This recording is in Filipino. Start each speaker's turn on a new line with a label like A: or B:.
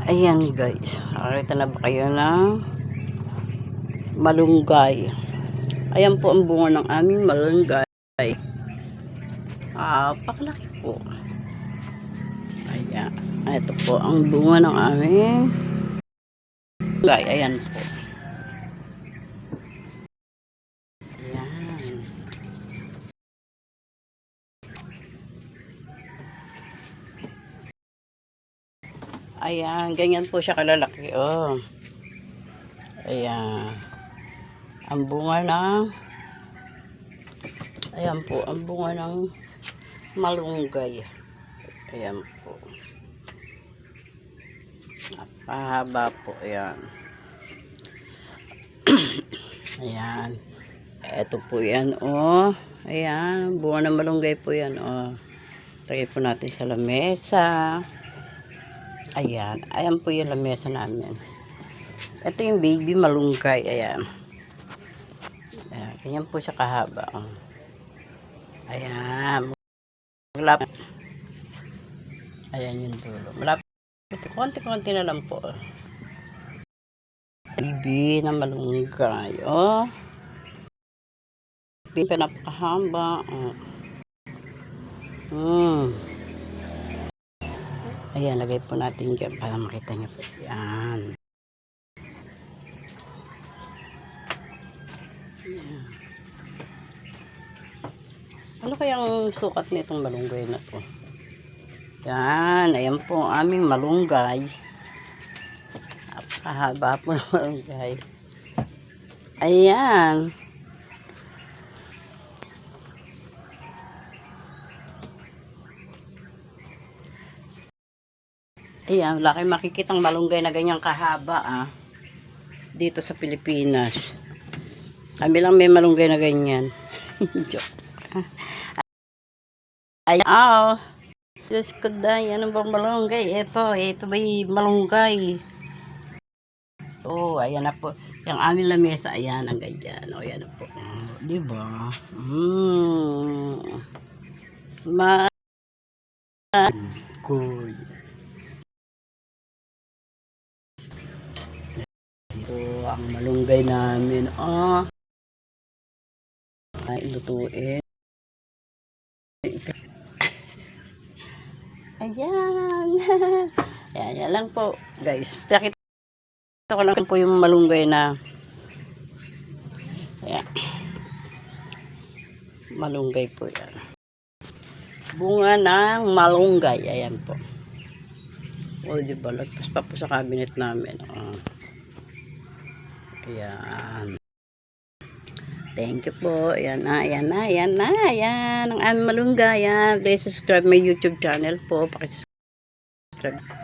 A: Ayan guys, nakakita na ba kayo ng malunggay? Ayan po ang bunga ng aming malunggay. Pakalaki po. Ayan, ito po ang bunga ng aming malunggay. Ayan po. Ayan. Ayan, ganyan po siya kalalaki. Oh. Ayan. Ang bunga ng ayan po, ang bunga ng malunggay. Ayan po. Napahaba po. Ayan. Ayan. Ito po yan. Oh. Ayan. Bunga ng malunggay po yan. Oh. Tagay po natin sa lamesa. Ayan. Ayan po yung lamesa namin. Ito yung baby malunggay. Ayan. Ayan. Ganyan po siya kahaba. Oh. Ayan. Malapit. Ayan yung dulo. Malapit. Konti-konti na lang po. Baby na malunggay. Oh. Pinapakahaba. Oh. Ayan, lagay po natin dyan para makita nyo po. Ayan. Ayan. Ano kayang sukat nitong malunggay na to? Ayan, ayan po aming malunggay. Napakahaba po ng malunggay. Ayan. Ayan, wala kayong makikitang malunggay na ganyang kahaba dito sa Pilipinas. Kami lang may malunggay na ganyan. Joke. Ayan, oh. Diyos ko dahil, ano bang malunggay? Ito ba yung malunggay? Oh, ayan na po. Yung aming lamesa, ayan, ang ganyan. O, ayan na po. Diba? Good. Ito ang malunggay namin. Ay, lutuin. Ayan. Ayan, yan lang po, guys. Pakita ko lang po yung malunggay na ayan. Malunggay po yan. Bunga ng malunggay. Ayan po. O, diba? Lagpas pa po sa cabinet namin. Ayan. Thank you po. Ayan na. Ayan ang aming malunggay. Ayan. Please subscribe my YouTube channel po. Pakisubscribe.